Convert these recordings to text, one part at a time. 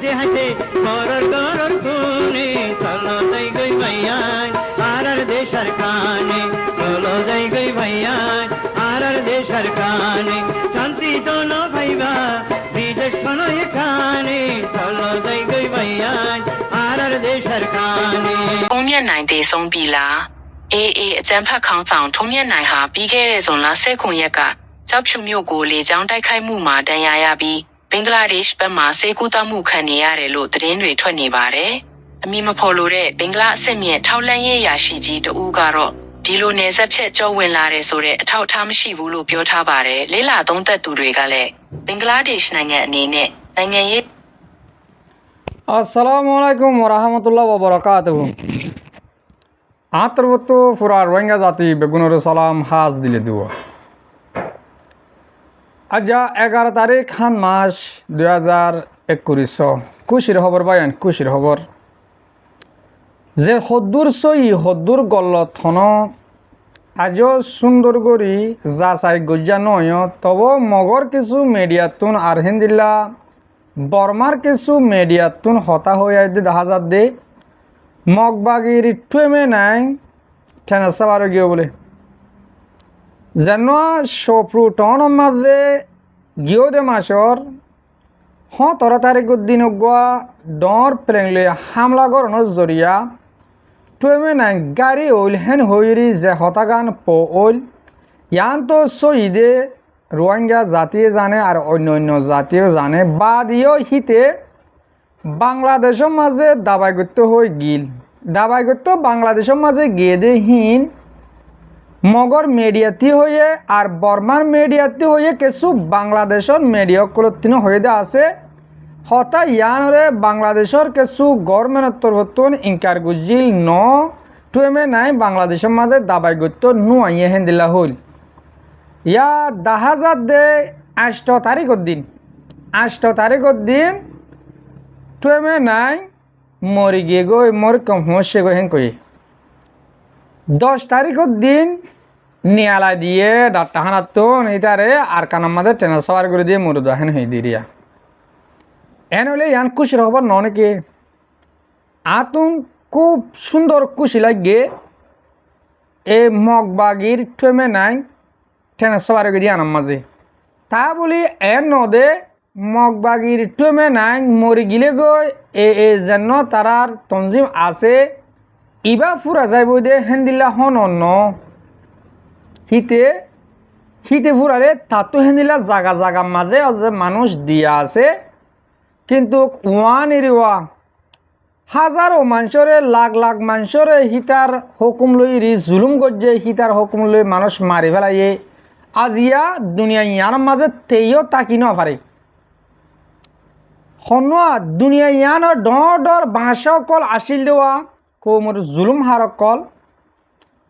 হাসে হাসে করর করর খুনে চলো যাই গই ভাইয়ান আর দেশের কানে চলো যাই গই ভাইয়ান আর দেশের কানে শান্তি জন ভাইবা বিদেশ শোনো এখানে চলো যাই গই ভাইয়ান আর দেশের কানে ထုံးမြတ်နိုင်တေဆုံးပြီလားအေးအေးအကြံဖတ်ခေါင်းဆောင်ထုံးမြတ်နိုင်ဟာပြီးခဲ့တဲ့ဇွန်လ19ရက်ကကြောက်ဖြူမြို့ကိုလေကြောင်းတိုက်ခိုက်မှုမှာဒဏ်ရာရပြီးဘင်္ဂလားဒေ့ရှ်ဘက်မှဆေးကုသမှုခံနေရတယ်လို့သတင်းတွေထွက်နေပါတယ်အမည်မဖော်လို့တဲ့ဘင်္ဂလားအဆင့်မြင့်ထောက်လှမ်းရေးရာရှိကြီးတဦးကတော့ဒီလိုနယ်စပ်ဖြတ်ကျော်ဝင်လာတယ်ဆိုတဲ့အထောက်အထားမရှိဘူးလို့ပြောထားပါတယ်လေးလာသုံးသက်သူတွေကလည်းဘင်္ဂလားဒေ့ရှ်နိုင်ငံအနေနဲ့နိုင်ငံရေး আসসালামু আলাইকুম ওরহামতুল্লাহ ওবরাকাতুহু আতরবতো পুরা রোহিঙ্গা জাতি বেগুনের সালাম হাজ দিলে দুয়া আজ 11 তারিখ খান মাস 2021 খুশির খবর বায়ান খুশির খবর যে হদ্দুর সই হদ্দুর গল্ল থন আজ সুন্দর করি যাচাই গজ্জা নয় তব মগর কিছু মিডিয়াতুন আর হিন্দিল্লা বর্মার কিছু মিডিয়াতুন হতা হয়ে দেখা যাত দে মগবাগির টুয়েমে নাই ঠেনাসা বারো গিয়ে বলে যেন সপ্রু টন মাঝে গিয়েও দে মাসর 17 তারিখের দিন গুয়া ডর প্লেংলে হামলা করানোর জরিয়া টুয়েমে নাই গাড়ি ওইল হেন হইরি যে হতাগান পো ওইল ইয়ান তো সইদে রোহিঙ্গা জাতীয় জানে আর অন্য অন্য জাতীয় জানে বাদিও হিতে বাংলাদেশের মাঝে দাবাইগত্য হয়ে গিল দাবাইগত্য বাংলাদেশের মাঝে গিয়ে দে হিন মগর মিডিয়াতি হয়ে আর বর্মার মিডিয়াতি হয়ে কিছু বাংলাদেশের মিডিয়া কলতিন হয়ে দে আছে হতা ইয়ানরে বাংলাদেশের কিছু গভর্নমেন্ট তরফতন ইনকার গুজিল ন টুয়েমে নাই বাংলাদেশের মাঝে দাবাইগত্য নুয়াইয়ে হেন্দিলা হইল ইয়া দেখা যাত দে 8 তারিখের দিন 8 তারিখের দিন টুয়েমে নাই মরি গিয়ে গই মর কম হসে গো হেন কই 10 তারিখের দিন নিয়ালা দিয়ে ডাক্তারখানাত তো ইতারে আর কানার মাঝে ট্রেনার সবার করে দিয়ে মরুদ হেন হই দিরিয়া এন হলে ইয়ান খুশির খবর ননেকে আতুন খুব সুন্দর খুশি লাগে এ মগবাগির টুয়েমে নাই ঠেনা সবার দিয়ে আনাম মাঝে তা বলি এর নদে মগবাগির টুমে নাই মরি গিলে গই এ যেন তারার তঞ্জিম আছে ইবা ফুরা যাইব দে হেন্দিল্লা হন অন্য হিতে হিতে ফুরালে তাতো হেন্দিল্লা জাগা জাগা মাঝে মানুষ দিয়া আছে কিন্তু ওয়ান এরিওয়া হাজারো মানুষরে লাখ লাখ মানুষরে হিতার হুকুম লই রি জুলুম গজ্জে হিতার হুকুম লই মানুষ মারি ফেলাইয়ে আজিয়া দুনিয়া ইয়ার মাঝে তেইও তাকি না পারে হনুয়া দুনিয়া ইয়ানোর ডর ডর বাঁশ কল আসিল দেওয়া কোমর জুলুম হারক কল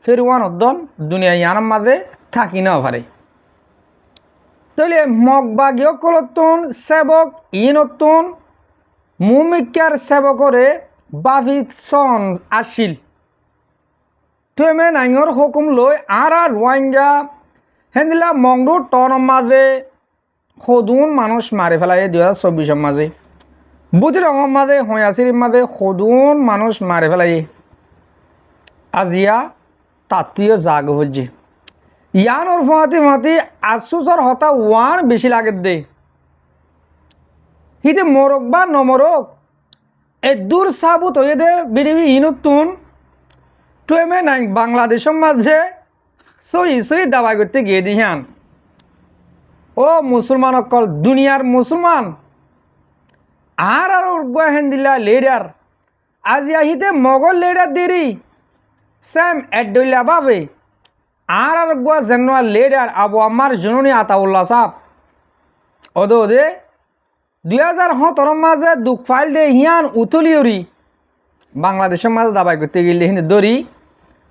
ফেরওয়ান উদ্দন দুনিয়া ইয়ার মাঝে থাকি না পারে তাহলে মগবাগীয় কলতুন সেবক ইনতুন মুমিকার সেবকরে বাভিত সন আসিল টুয়েমে নাইঙর হুকুম লই আর রোহিঙ্গা হেন্দিলা মংডু টন মাঝে সদুন মানুষ মারি ফেলাই 2024 মাঝে বুঝি রঙের মাঝে হয়াশির মাঝে সদুন মানুষ মারি ফেলাই আজিয়া তাত্তীয় জাগ হচ্ছে ইয়ান ওর ফাঁতি ফাঁতি আসুসর হতা ওয়ান বেশি লাগে দে হিতে মরক বা নমরক এ দূর সাবুত হয়ে দে বিডিবি ইনুতুন টুয়েমে নাই বাংলাদেশের মাঝে সই সই দাবাই করতে গিয়ে দিহান ও মুসলমান অকল দুনিয়ার মুসলমান আর গুয়াহেন দিলা লিডার আজি আহিতে মগল লিডার দেরি স্যাম এডলা বাবে আর গুয়া জেনুয়া লিডার আবু আমার জননী আতাউল্লাহ সাহ ওদে ওদে 2017 মাঝে দুঃখ ফাইল দে হিয়ান উথলিওরি বাংলাদেশের মাঝে দাবাই করতে গেলে হিনে দরি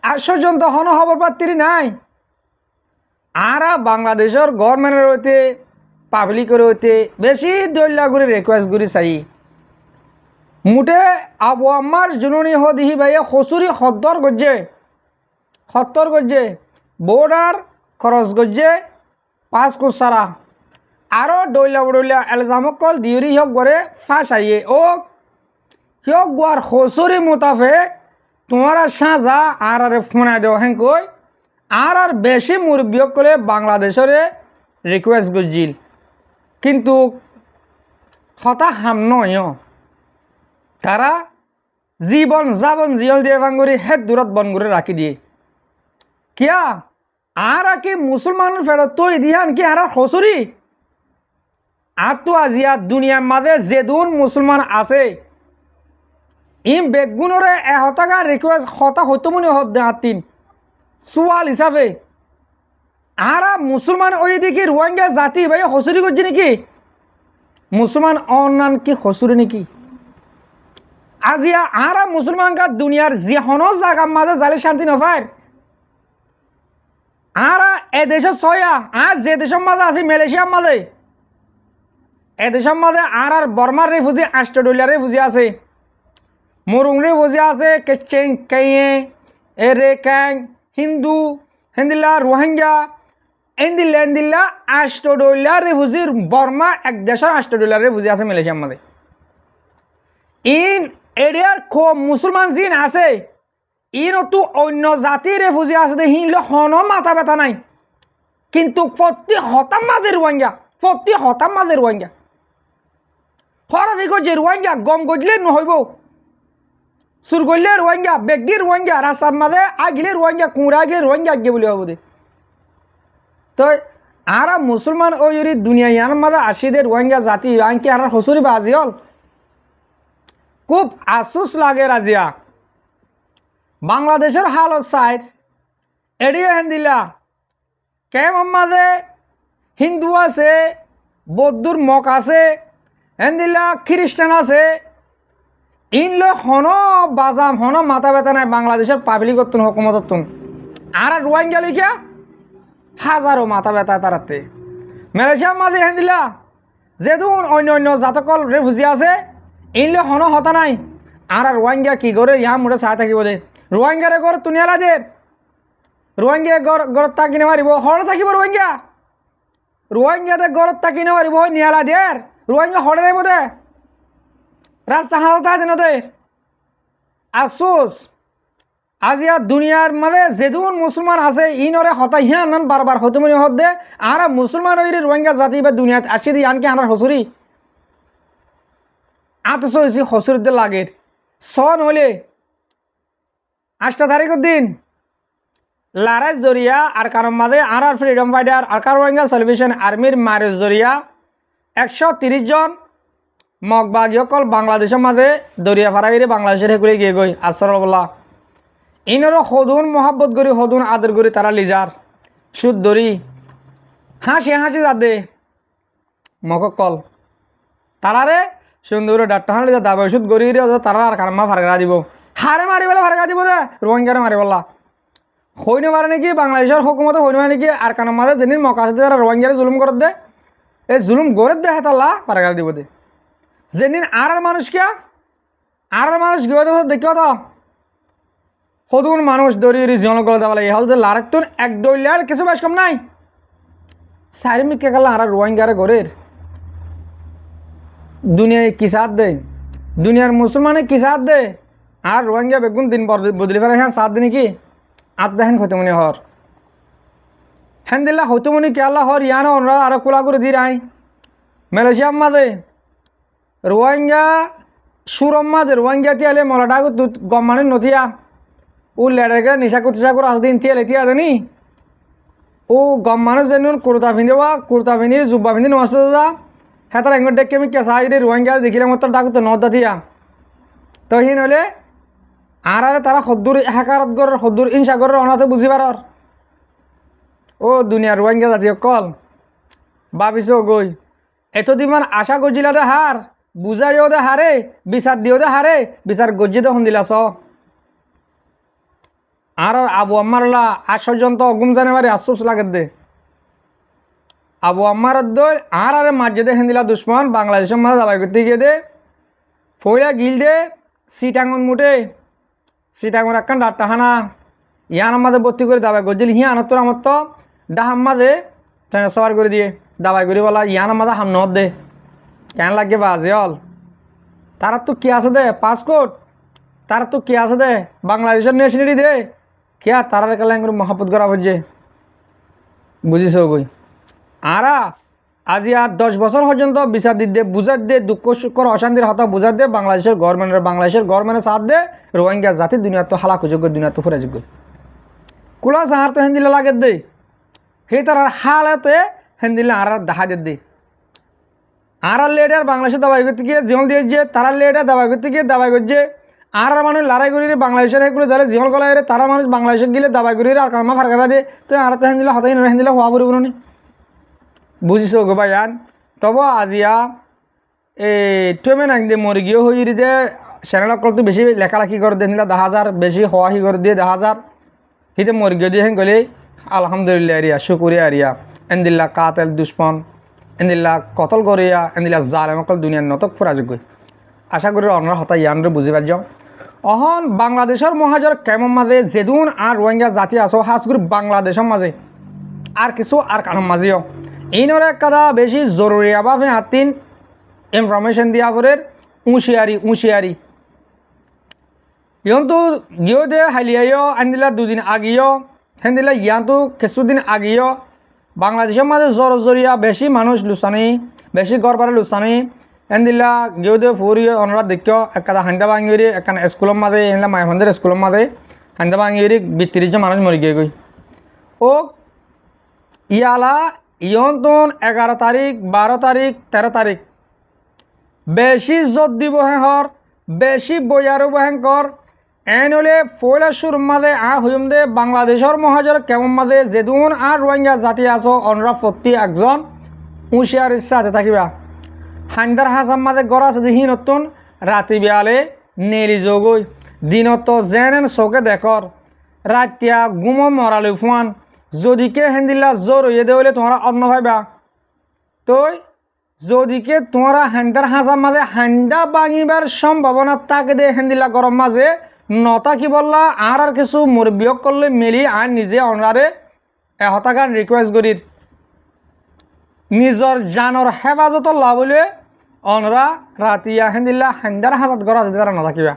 আশ্চর্যন্ত হন খবর পাত্রি নাই আর বাংলাদেশের গভর্নমেন্টের হইতে পাবলিকের হইতে বেশি দৈল্লা করে রিকোয়েস্ট করি চাই মুঠে আবু আমার জননী হদিহি ভাইয়ে হসুরি সত্তর গজ্জে বোর্ডার খরচ গজ্জে 5 কোটি সারা আরও ডইলা এলজামক কল দিউরি হিয়ক গড়ে ফাঁস আইয়ে ও হিয়ক গোয়ার হসরি মোতাফেক তোমার সাজা আর ফোনা দেওয়া হেন কই আর বেশি মুরব্বিয়ক করে বাংলাদেশের রিকোয়েস্ট করছিল কিন্তু হতা হাম নয় তারা জীবন জিয়ল দিয়ে ভাঙ্গুরি হেদ দূরত বন করে রাখি দিয়ে কিয়া আর কি মুসলমানের ফেরত তো ইদিহান কি আর হসরি আর তো আজিয়া দুনিয়ার মাঝে যেদুন মুসলমান আছে ইম বেগুনরে এহতাকা রিকোয়েস্ট হতা হইতো মনে হত দেহাতিন সুয়াল হিসাবে আর মুসলমান ওই দিকে রোহিঙ্গা জাতি ভাই হসুরি করছে নাকি মুসলমান অন্যান কি হসুরি নাকি আজিয়া আর মুসলমান কা দুনিয়ার যে হনো জায়গার মাঝে জালে শান্তি নফার আর এ দেশ ছয়া আর যে দেশের মাঝে আছে মালয়েশিয়ার মাঝে এ দেশের মাঝে আর বর্মার রেফুজি অস্ট্রেলিয়ার রেফুজি আছে মুরুং রেফুজি আছে কেচেং কেয়ে এরে ক্যাং হিন্দু হিন্দিলা রোহিঙ্গা এন্দিল্লা অস্ট্রেলিয়ার রেফুজির বর্মা এক দেশের অস্ট্রেলিয়ার রেফুজি আছে মালয়েশিয়ার মাঝে ইন এরিয়ার মুসলমান জিন আছে ইন তো অন্য জাতির রেফুজি আছে দে হিনলে হনো মাথা ব্যথা নাই কিন্তু প্রতি হতাম মাঝে রোহিঙ্গা হরফি গজে রোহিঙ্গা গম গজলে নহইব সুর গজলে রোহিঙ্গা বেগির রোহিঙ্গা রাস্তার মাঝে আগিলে রোহিঙ্গা কুঁড়া গিয়ে রোহিঙ্গা আগে বলে হবো দে তো আর মুসলমান ওই দুনিয়া ইয়ার মাঝে আসিদে রোহিঙ্গা জাতি আনকি আর হসুরি বাজি হল খুব আফসোস লাগে রাজিয়া বাংলাদেশের হালত সাইড এড়িয়ে হেন্দিলা কেমন মাঝে হিন্দু আছে বৌদ্ধর মক আছে হেন্দিলা খ্রিস্টান আছে ইনলো হন বাজাম হন মাথা ব্যথা নাই বাংলাদেশের পাবলিক হকুমত আর রোহিঙ্গা লইকা হাজারো মাথা ব্যথা তারাতে মালয়েশিয়ার মাঝে হেন্দিলা যেহেতু অন্য জাতকল রেফুজি আছে ইনলে হন হতা নাই আর রোহিঙ্গা কি করে ইয়া মোটে চাই থাকিব দে রোহিঙ্গারে ঘর তুনিয়ালা দে রোহিঙ্গা ঘর তাকি নেমারিব হরে থাকিব রোহিঙ্গাতে ঘর তাকি নেমারিব নিয়ালা দের রোহিঙ্গা হরে দেব দে রাস্তা হালতা দেন দে আফসোস আজিয়া দুনিয়ার মানে যেদুন মুসলমান আছে ইনরে হতা হিয়ান বারবার হতে মনে হত দে আর মুসলমান ওই রোহিঙ্গা জাতি বা দুনিয়াত আসি দি আনকি আনার হসুরি আতস হয়েছি হসুরিতে লাগে সন হলে 8 তারিখের দিন লারাজ জরিয়া আর কারণ মাঝে আর ফ্রিডম ফাইটার আর রোহিঙ্গা সেলিব্রেশন আর্মির মারের জরিয়া 130 জন মগবাগীয়কল বাংলাদেশের মাঝে দরিয়া ফারাগিরি বাংলাদেশের হেকুলে গিয়ে গই আসরবল্লা ইনরও সদুন মহাব্বত করি সদুন আদর করি তারা লিজার সুদ ধরি হাসি যাদে মকল তারারে সুন্দর ডাক্তার হান লিজা দাবে সুদ গড়ি তারা আর কারমা ফারগা দিব হারে মারি বলে ফারগা দিব দে রোহিঙ্গারে মারি বললা হইনে মারে নাকি বাংলাদেশের হুকুমতে হইনে মারে নাকি আর কারণ মাঝে যেদিন মকা আছে তারা রোহিঙ্গারে জুলুম করে দে এই জুলুম গড়ে দে হেতাল্লা ফারগা দিব দে যেদিন আর মানুষ গিয়ে দেখিও তো সদুন মানুষ দৌড়ি জীবন গলে দেওয়া লাগে হল লারেতুন এক দইলার কিছু বেশ কম নাই সারিমিক কে গেল আর রোহিঙ্গারে ঘরের দুনিয়ায় কি সাথ দে দুনিয়ার মুসলমানে কি সাথ দে আর রোহিঙ্গা বেগুন দিন বদলি ফেলে হ্যাঁ সাথ দিন কি আত্মহীন হইতে মনে হর হ্যান দিল্লা হইতে মনে কে আল্লাহ হর ইয়ানো ওরা আরো কোলা করে দি রাই মালয়েশিয়ার মাঝে রোহিঙ্গা সুরম মাঝে রোহিঙ্গা তিয়ালে মলাটাকে গম্মানের নথিয়া ও লেডারকে নিশা করে আসদিন তিয়ালে তিয়া জানি ও গম্মানের যেন কুর্তা পিন্ধি জুব্বা পিন্ধি নষ্ট যা হ্যাঁ তার এঙ্গর ডেকে আমি কেঁচা যদি রোহিঙ্গা দেখিলে মতো ডাকুতো নদা থিয়া তো সি নইলে আর তারা সদ্দুর হেকারত গড়ের সদ্দুর ইনসাগরের অনাথে বুঝি পারর ও দুনিয়ার রোহিঙ্গা জাতীয় কল ভাবিছ গই এতদিন আশা গজিলা দে হার বুঝাইও দে হারে বিচার দিও দে হারে বিচার গজি দে শুনিলা চ আর আবু আম্মারলা আশ্চর্যন্ত অগুম জানে মারি আফসোস লাগে দে আবু আম্মার দই আর মাঝে দে হেন্দিলা দুশ্মন বাংলাদেশের মাঝে দাবাই করতে গিয়ে দে ফইলা গিল দে সিটাঙ্গন মুটে সিটাঙ্গন একখান ডাক্তারখানা ইয়ান মাঝে ভর্তি করে দাবাই গজিল হিয়া আনত্তর আমার তো ডাহাম মাঝে ট্রান্সফার করে দিয়ে দাবাই করি বলা ইয়ান আমাদের হাম নত দে কেন লাগে বাজে হল তারা তো কি আছে দে পাসপোর্ট তারা তো কি আছে দে বাংলাদেশের ন্যাশনালিটি দে কিয়া তারার কালে মহাপত করা হচ্ছে বুঝিস কই আরা আজি আর 10 বছর পর্যন্ত বিচার দিতে বুঝার দে দুঃখ সুখর অশান্তির হতা বুঝার দে বাংলাদেশের গভর্নমেন্টের সাথ দে রোহিঙ্গা জাতি দুনিয়া তো হালাকুযোগ্য দুনিয়া তো ফুরাযোগ্য কুলা সাহার তো হেন্দিলে লাগে দে সেই তার হালাতে হেন্দিলে আর দেখা দে আর লেডার বাংলাদেশে দাবাই করতে গিয়ে জীবন দিয়েছে তারা লেডার দাবাই করতে গিয়ে দাবাই করছে আর মানুষ লড়াই করি বাংলাদেশের সেগুলো যারা জীবন গলায় তারা মানুষ বাংলাদেশে গেলে দাবাই করি আর কামা ফারকাটা দিয়ে তো আর তো হেন্দিলে হতাই হেন্দিলে হওয়া পড়ব নি বুঝিস গো ভাই আন তব আজিয়া এই টুমেন আগে মরি গিয়ে হয়ে যে চ্যানেলকল তো বেশি লেখালেখি করে দিয়ে 10,000 বেশি হওয়াহি করে দিয়ে 10,000 হিতে মরি গিয়ে দিয়ে হেন গেলে আলহামদুলিল্লাহ আরিয়া শুকুরিয়া আরিয়া এন্দিল্লা কাতেল দুশ্মন এন্দিল্লা কতল করিয়া এন্দিল্লা জালেমকল দুনিয়ার নতক ফুরাযোগ্য আশা করি অনার হতা ইয়ানরে বুঝি পারছ অহন বাংলাদেশের মহাজর কেমন মাঝে যেদুন আর রোহিঙ্গা জাতি আছো হাজগুড়ি বাংলাদেশের মাঝে আর কিছু আর কারণ মাঝেও এইনরে কাদা বেশি জরুরি আবাবে হাতিন ইনফরমেশন দিয়া করে উঁশিয়ারি ইয়ন্তু গিয়েও দে হালিয়াইও আনদিলা দুদিন আগিও হেন্দিলা ইয়ান্তু কিছুদিন আগিও বাংলাদেশের মাঝে জরিয়া বেশি মানুষ লুচানি বেশি গড় লুচানি এন্দিলা গিয়েও দে ফুরি অনুরাধ দেখিও একটা হান্দা ভাঙিরি একটা স্কুলের মাঝে এনলা মাইফন্দের স্কুলের মাঝে হান্দা ভাঙিরি 32 মানুষ মরি গিয়ে গই ও ইয়ালা ইয়ন্তন 11 তারিখ 12 তারিখ 13 তারিখ বেশি জোর দিব হেহর বেশি বইয়ারও ভয়ঙ্কর এনলে ফয়লা সুর মাঝে হইম দে বাংলাদেশের মহাজর কেমন মাঝে যেদুন আর রোহিঙ্গা জাতি আছো অনরা প্রতি একজন হুঁশিয়ার ইচ্ছা হাতে থাকিবা হান্দার হাসাম মাঝে গড় আছে দেখি নতুন রাতি বিয়ালে নেলি যোগই দিনত যেন চোখে দেখর রাতিয়া গুম মরালে ফুয়ান যদিকে হেন্দিল্লা জোর হইয়ে দেওয়ালে তোমরা অন্য ভাইবা তই যদিকে তোমরা হান্দার হাসাম মাঝে হান্দা ভাঙিবার সম্ভাবনা তাকে দে হেন্দিল্লা গরম মাঝে নতা কি বললা আর কিছু মুরব্বিয়ক করলে মিলি আর নিজে অনারে এহতাকার রিকোয়েস্ট করির নিজর জানর হেফাজত লাভলে অনরা রাতিয়া হেন্দিল্লা হান্দার হাজাত গড়া যদি তারা নাথাকিবা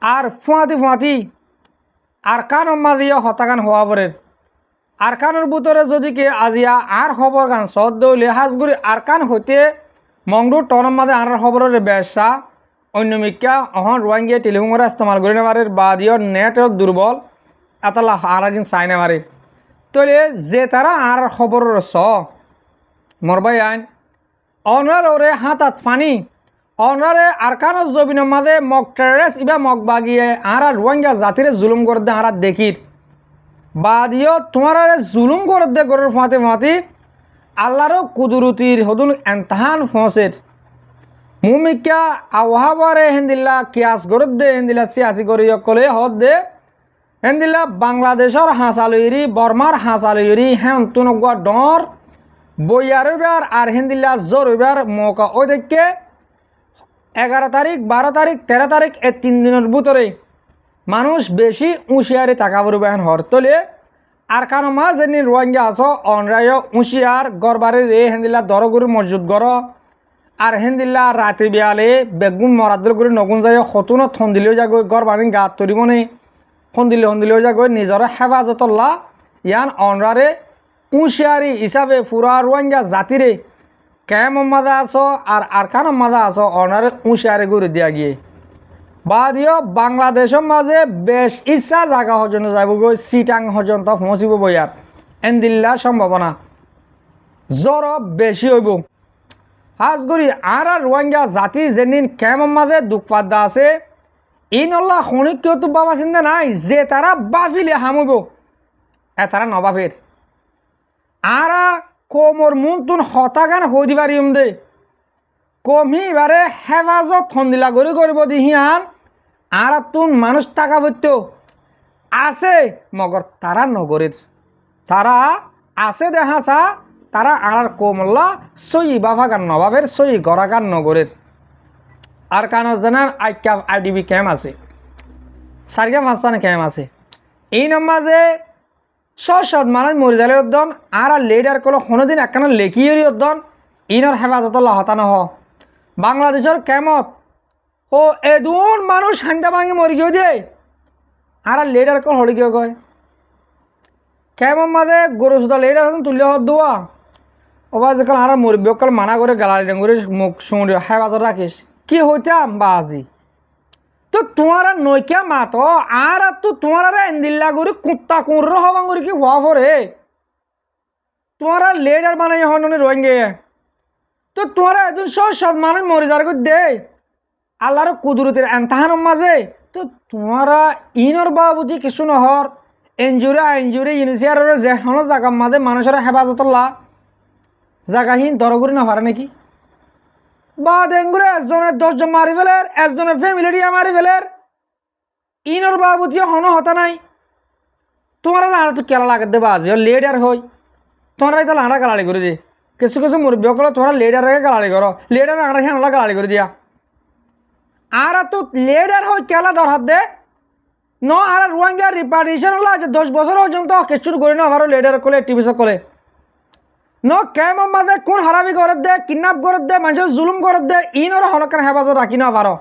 আর ফুয়াতি আর কান মাঝিয়া হতাকান হওয়া পরের আর কানের ভিতরে যদি কে আজিয়া আর খবর গান সদ দৌলে হাজগুড়ি আর কান হইতে মংডুর টনের মাঝে আর খবরের ব্যবসা অন্যমিকা অহন রোহিঙ্গা টেলিফোনের ইস্তেমাল করে নেবারের বাদিও নেটের দুর্বল এতলা আর একদিন চাই নেবারে তলে যে তারা আর খবরের মরবাই আইন অনার ওরে হাতাত ফানি অনারে আর কানের জমিনের মাঝে মগ টেরেস ইবা মগ বাগিয়ে আর রোহিঙ্গা জাতিরে জুলুম করে দে আর দেখির বাদিও তোমার জুলুম করে দে গরের ফাঁতি আল্লাহরও কুদরতির হদুন এনতাহান ফসের মুমিকা আওহাবারে হেন্দিল্লা কিয়াস গরদ দে হেন্দিল্লা সিয়াসি করি কলে হদ দে হেন্দিল্লা বাংলাদেশের হাঁসালইরি বর্মার হাঁসালইরি হ্যাঁ তুনগুয়া ডর বইয়ারবার আর হেন্দিল্লা জরবার মৌকা ওই দেখে 11 তারিখ 12 তারিখ 13 তারিখ এই 3 দিনের ভিতরে মানুষ বেশি উঁশিয়ারি টাকা পরিবহন হর তোলে আর কারো মাঝ যেন রোহিঙ্গা আছো অনরায় উঁশিয়ার গড়বারের রে হেন্দিল্লা দরগুরি মসজিদ গড় আর হেন্দিল্লা রাতে বিয়ালে বেগুন মরাদুল করে নগুন যায় হতুন থন্দিলেও যাগৈ গড় বানি গাত তরিব নে হন্দিলেও যাগৈ নিজর হেফাজতল্লা ইয়ান অনরারে উঁশিয়ারি হিসাবে পুরা রোহিঙ্গা জাতিরে কেমন মাঝে আছো আর কারো মাঝে আছো অনারে উঁশিয়ারি করে দিয়া গিয়ে বাদিও বাংলাদেশের মাঝে বেশ ইচ্ছা জায়গা হজনে যাব গই সিটাং হজন্ত পৌঁছিব বইয়ার এন্দিল্লা সম্ভাবনা জ্বর বেশি হইব হাজগুড়ি আর রোহিঙ্গা জাতি যেদিন কেমন মাঝে দুঃখ পাদ্দা আছে ইনল্লা শনিক কেউ তো বাবা চিন্তা নাই যে তারা বাফিলে হামুব তারা নবাফের আর কোমর মুন তুন হতাগান হই দিবারিম দে কমিবারে হেফাজত থন্দিলা গড়ি করব দিহিয়ান আর তুন মানুষ টাকা বইত আছে মগর তারা নগরের তারা আছে দেখাসা তারা আর কোমল্লা সই বাভাগান নবাবের সই গড়াগান নগরের আর কানো জানান IDB 4 ক্যাম্প আছে 4-5 ক্যাম্প আছে এই নামাজে সৎ মানুষ মরে যালে উদ্দন আর লিডার কল কোনোদিন একখানা লেখিয়ে উদ্দন ইনর হেফাজত হতানো হ বাংলাদেশের কেমত ও এদুন মানুষ হান্দা ভাঙি মরি গিয়ে দিয়ে আর লিডার কল হড়ি গিয়ে গয় কেমন মাঝে গরু সুদা লিডার তুলে হত দোয়া ওবার যখন আর মরবি কাল মানা করে গালারি ডাঙ্গুরি মুখ শুনে হেফাজত রাখিস কি হইতাম বাজি তো তোমার নৈকা মাত আর তো তোমার এন্দিল্লা করি কুত্তা কুঁড়ো হবাং করি কি হওয়া পরে তোমার লেডার বানাই হন রোহিঙ্গে তো তোমার একজন সৎ মানুষ মরে যার করে দে আল্লাহর কুদরতের এনতাহান মাঝে তো তোমারা ইনর বাবুতি কিছু নহর এনজুরে ইউনিসিয়ারের যে হন জায়গা মাঝে মানুষের হেফাজতল্লা জায়গাহীন দরগুরি না পারে নাকি বা ডেঙ্গুরে একজনের 10 জন মারি ফেলের একজনের ফ্যামিলিয়া মারি ফেলের ইনর বাবুতি হন হতা নাই তোমার লাড়া তো কেলা লাগে দেবা আজ লিডার হই তোমরা তো লাড়া গালাড়ি করে দি কিছু কিছু মুরব্বী কল তোমরা লিডারে গালাড়ি করো লিডার আড়া খেলা গালাড়ি করে দিয়া আর তো লিডার হই কেলা দরহাত দে ন আর রোহিঙ্গা রিপার্টিশন হলো আজ 10 বছর পর্যন্ত কিছু করে না আবারও লিডার কলে টিভিসে কলে ন কেমন মাঝে কোন হারাবি করে দে কিডন্যাপ করে দে মানুষের জুলুম করে দে ইনর হনকান হেফাজত রাখি না পারো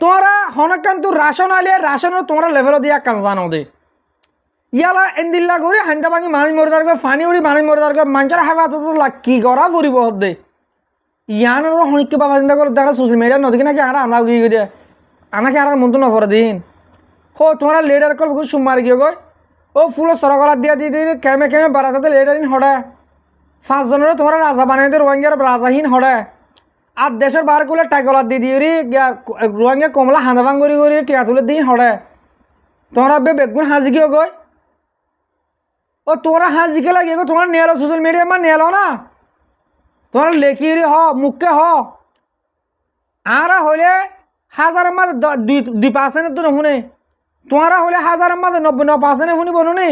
তোমরা হনকান তো রাশন আলিয়ে রাশনের তোমরা লেভেল দিয়া কাজ জানো দে ইয়ালা এন্দিল্লা করে হান্দা ভাঙি মানুষ মরে দাঁড় করে ফানি উড়ি মানুষ মরে দাঁড় করে মানুষের হেফাজত কি করা পরিব দে ইয়ানোর হনিকে বাবা চিন্তা করে দেখা সোশ্যাল মিডিয়া নদীকে নাকি আর আনা গিয়ে দিয়ে আনাকে আর মন্ত্র নফর দিন হো তোমরা লিডার কল বহুত সুমার গিয়ে গই ও ফুলো সরগলা দিয়া দিয়ে দিয়ে কেমে কেমে বারাতাতে লিডারিন হড়ে 5 জনের তোমরা রাজা বানিয়ে দিয়ে রোহিঙ্গার রাজাহীন হড়ে আর দেশের বার করলে টাইগলা দিয়ে দিয়ে রোহিঙ্গা কমলা হাঁদাভাং করি করি টিয়া তুলে দিন হড়ে তোমরা বেগুন হাজি গিয়ে গই ও তোমরা হাজিকে লাগিয়ে গো তোমরা নিয়ে সোশ্যাল মিডিয়া মা নিয়ে না তোমরা লেখিয়ে হ মুখকে হ আর হইলে হাজারের মাঝে 2% তো শুনে তোমরা হলে হাজারের মাঝে 99% শুনিব নি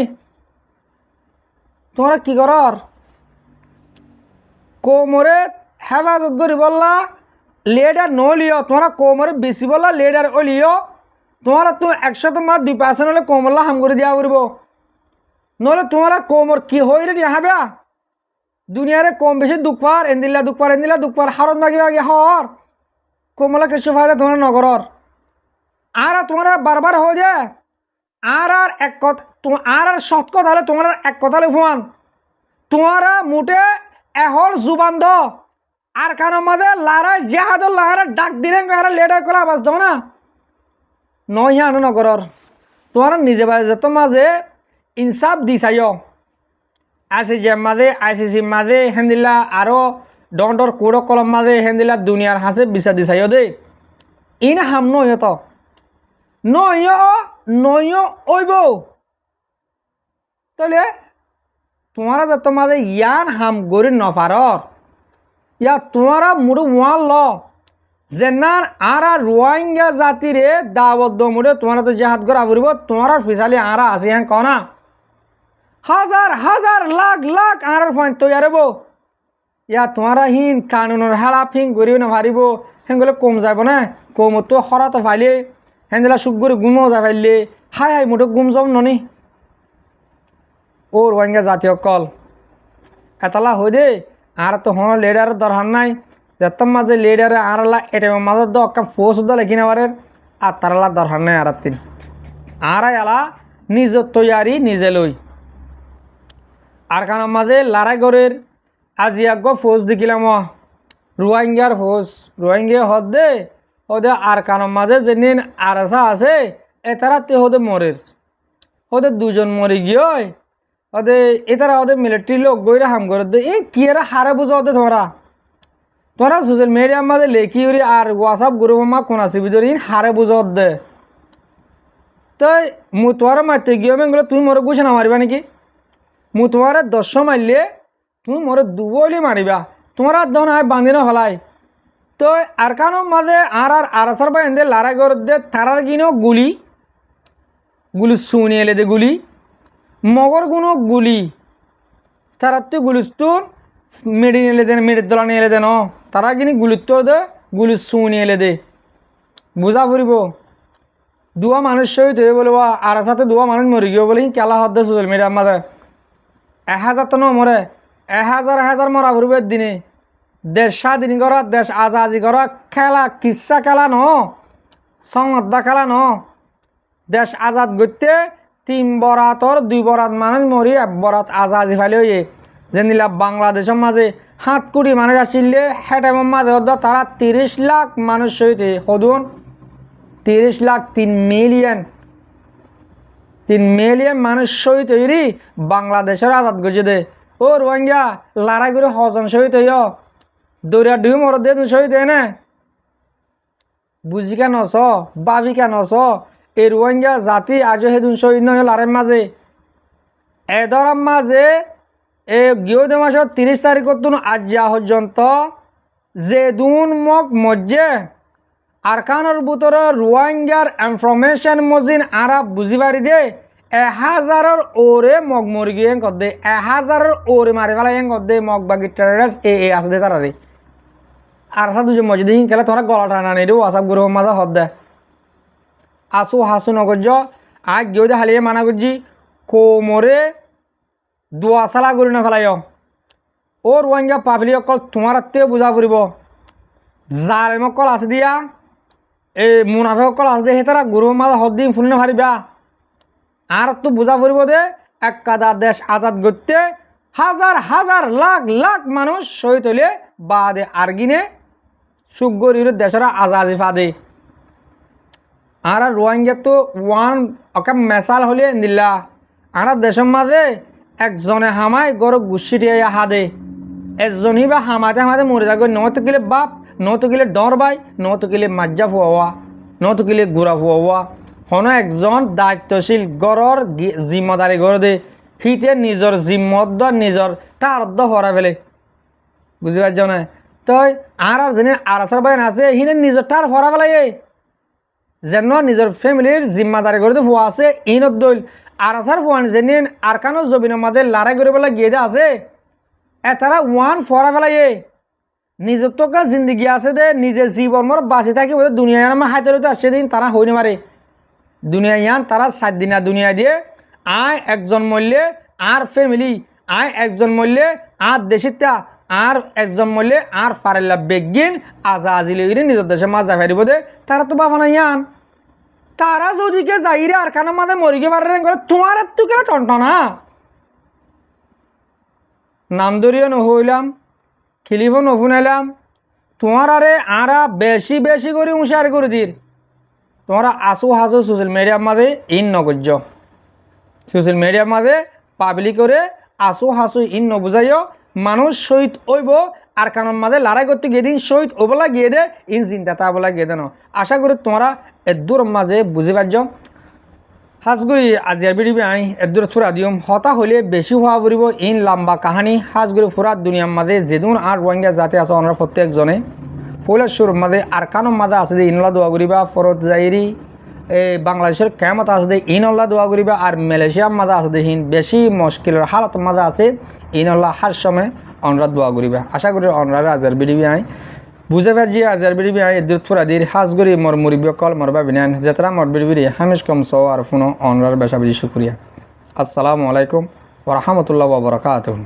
তোমরা কি করার কোমরে হেফাজত করি বললা লিডার নলিও তোমরা কোমরে বেশি বললা লিডার ওলিও তোমরা তো 100 মাঝে 2% হলে কোমরলা হাম করে দিয়া করব নহলে তোমরা কোমর কি হই রে হাবা দুনিয়ারে কম বেশি দুঃখপার এন্দিল্লা দুঃখপার হারত মাগি মাগি হর কোমলা কিছু ফায়দা তোমরা নগরর আর তোমরা বারবার হয়ে যায় আর এক কথা আর সৎ কথা হলে তোমরা এক কথা লিখুয়ান তোমরা মুটে এহল জুবান দ আর কারো মাঝে লারা জাহাদ লারা ডাক দিলেন লেডার করে আওয়াজ দাও না নয় আনো নগরর তোমরা নিজে বাজে তো মাঝে ইনসাফ দিছাইও আইসিজির মাঝে আইসিসির মাঝে হেন্দিলা আরও ডন্ডর কোড় কলম মাঝে হেন্দিলা দুনিয়ার হাসে বিচার দিছাইও দে ইন হাম নয় তো নয় ওইব তাহলে তোমারা যত মাঝে ইয়ান হাম গরি নপারর ইয়া তোমারা মুড়ু ওয়ান ল যেনার আর রোহিঙ্গা জাতিরে দাবদ্ধ মুড়ে তোমারা তো জাহাজ করা পড়ব তোমার ফিসালি আরা আছে হ্যাঁ কনা হাজার হাজার লাখ লাখ আর পয়েন্ট তৈরি হব ইয়া তোমারা হিন কানুনের হেলা ফিং করিও না ভারিব হেঙ্গলে কম যাব না কম তো হরা তো ফাইলে হেঙ্গলা সুখ করে গুমও যা ফাইলে হাই হাই মুঠো গুম যাব ননি ও রোহিঙ্গা জাতীয় কল এতলা হই দে আর তো হন লিডারের দরকার নাই যত মাঝে লিডারে আরলা এটা মাঝে দ একটা ফোর্স দ লেখি নেবারের আর তারলা দরকার নাই আর তিন আর এলা নিজ তৈয়ারি নিজে লই আর কারণ মাঝে লড়াই করের আজি আগ ফৌজ দেখিলাম রোহিঙ্গার ফৌজ রোহিঙ্গা হদ দে ওদে আর কারণ মাঝে যেদিন আরসা আছে এতারা তে হদে মরের হদে 2 জন মরে গিয়ে ওদে এতারা ওদের মিলিটারি লোক গইরা হাম করে দে এ কি এরা হারে বুঝো ওদে তোরা সোশ্যাল মিডিয়ার মাঝে লেখি উড়ি আর হোয়াটসঅ্যাপ গ্রুপ মা কোন আছে ভিতরে হারে বুঝো দে তো মু তোর মারতে গিয়ে মেগুলো তুমি মরে গুছে না মারিবা নাকি মু তোমার 10 মারলে তুমি মোরে দুবলি মারিবা তোমার দন হয় বাঁধি না হলাই তো আর কানো মাঝে আর আসার বা এনে লড়াই করে দে তারার কিনো গুলি শুনি এলে দে গুলি মগর কোনো গুলি তারার তো গুলিস্তুন মেডি এলে দেন মেডির দলা নিয়ে এলে দেন তারা কিনি গুলিত্ব দে গুলি শুনি এলে দে বুঝা ফুরিব দুয়া মানুষ শহীদ হয়ে বলব আর সাথে দুয়া মানুষ মরে গিয়ে বলে কেলা হদ্দে সোশ্যাল মিডিয়ার মাঝে 1000 তো নমরে 1000 মরা পূর্বের দিনে দেশ স্বাধীন করা দেশ আজাদি করা খেলা কিসা খেলা ন সংহদ্দা খেলা ন দেশ আজাদ করতে 3 বরাতর 2 বরাত মানুষ মরি 1 বরাত আজাদি ফাইলে হয়ে যেনিলা বাংলাদেশের মাঝে 7 কোটি মানুষ আসলে হেটামের মাঝে তারা 30 লাখ মানুষ শহীদ হদুন 30 লাখ 3 মিলিয়ন মানুষ শহীদ হইরি বাংলাদেশের আজাদ গজে দে ও রোহিঙ্গা লড়াই করে হজন শহীদ হইয় দরিয়া ডুবি মর দে তুমি শহীদ হয় না বুঝি কেন ছ বাবি কেন ছ এই রোহিঙ্গা জাতি আজও সেদিন শহীদ নয় লড়াইয়ের মাঝে এদর মাঝে গিয়ে দে মাসের 30 তারিখ আজিয়া পর্যন্ত যে দুন মগ মজ্জে আরকানোর ভিতরে রোহিঙ্গার ইনফরমেশন মজিন আরা বুঝি পারি দে 1000 ওরে মগ মরি গিয়ে কর দে 1000 ওরে মারি ফেলাই কর দে মগ বাগি টেররিস্ট এ আছে দে তারা রে আর সা দুজন মজি দিন খেলে তোরা গলা টানা নেই রে ওয়াসাব গ্রুপ মাঝে হদ দে আসু হাসু নগর্য আজ গিয়ে দে হালিয়ে মানা করছি কোমরে দোয়া সালা করি না ফেলাই ও রোহিঙ্গা পাবলিক অকল তোমার আত্মীয় বুঝা ফুরিব জালেম অকল আছে দিয়া এই মুনাফে অকল আছে দিয়ে তারা গুরুর মাঝে হদ দিন ফুল না পারিবা আর তো বুঝা ফুরিব দে এক কাদা দেশ আজাদ করতে হাজার লাখ লাখ মানুষ শহীদ হইলে বাদে আরগিনে সুগরির দেশের আজাদি ফাদে আর রোহিঙ্গা তো ওয়ান ওকে মেসাল হলে দিল্লা আর দেশের মাঝে একজনে হামাই গর গুছিটিয়া হাদে একজনই বা হামাতে মরে যাবে নত গেলে বাপ নত গেলে ডর বাই নত গেলে মাজ্জা ফুয়া নত গেলে গুড়া ফুয়া হন একজন দায়িত্বশীল গড়র জিম্মাদারি গড় দে হিতে নিজের জিম্মত নিজের তার হরা ফেলে বুঝতে পারছ না তই আর যেনে আরাসার বাইন আছে হিনে নিজের তার হরা ফেলাই যেন নিজের ফ্যামিলির জিম্মাদারি করে ফুয়া আছে ইনত দইল আরাসার ফুয়ান যেনে আরকানোর জমিনের মাঝে লড়াই করে পেলা গিয়ে আছে এতারা ওয়ান ফরা ফেলাই নিজের তো জিন্দগি আছে দে নিজের জীবন মর বাঁচে থাকি বলে দুনিয়ায় আমার হাতে রইতে আসছে দিন তারা হইনে মারে দুনিয়ায় ইয়ান তারা 7 দিনা দুনিয়া দিয়ে আয় একজন মরলে আর ফ্যামিলি আয় একজন মরলে আর দেশিতা আর একজন মরলে আর ফারেল্লা বেগিন আজিলে নিজের দেশে মাজা ফেরিব দে তারা তো বাবা না ইয়ান তারা যদি কে যাইরে আর খানার মাঝে মরিকে পারে তোমার একটু কেন চন্টনা নাম ধরিও নহইলাম খিলিফও নফুনাইলাম তোমার আরে আরা বেশি বেশি করে উঁশার করে দির তোমরা আসু হাসু সোশ্যাল মিডিয়ার মাঝে ইন নগর্য সোশ্যাল মিডিয়ার মাঝে পাবলিক করে আসু হাসু ইন নবুঝাইও মানুষ শহীদ হইব আর কারণ মাঝে লড়াই করতে গিয়ে দিন শহীদ ওবেলা গিয়ে দে ইন চিন্তা তা বলা গিয়ে দেন আশা করি তোমরা এদূর মাঝে বুঝি পারছ হাজগুড়ি আজিয়ার বিড়িবি আই এদূর ফুরা দিম হতা হলে বেশি হওয়া পড়ব ইন লম্বা কাহানি হাজগুড়ি ফুরা দুনিয়ার মাঝে যেদুন আর রোহিঙ্গা জাতি আছে আমরা প্রত্যেকজনে পয়লা শুরুর মাঝে আর কানোর মাঝে আছে যে ইনলা দোয়া করিবা ফরত জাইরি বাংলাদেশের কেমত আছে যে ইনল্লা দোয়া করিবা আর মালয়েশিয়ার মাঝে আছে দেখিন বেশি মুশকিলের হালত মাঝে আছে ইনল্লা হার সময় আমরা দোয়া করিবা আশা করি আমরা আজার বিড়িবি আই বুঝে পারছি আজার বিড়িবি আই এদূর ফুরা দির হাজগুড়ি মর মুরিবি কল মরবা বিনান যেতরা মর বিড়িবিড়ি হামিশ কম সও আর ফুনো অনরার বেশা বেশি শুক্রিয়া আসসালামু আলাইকুম ওয়া রাহমাতুল্লাহি ওয়া বারাকাতুহু।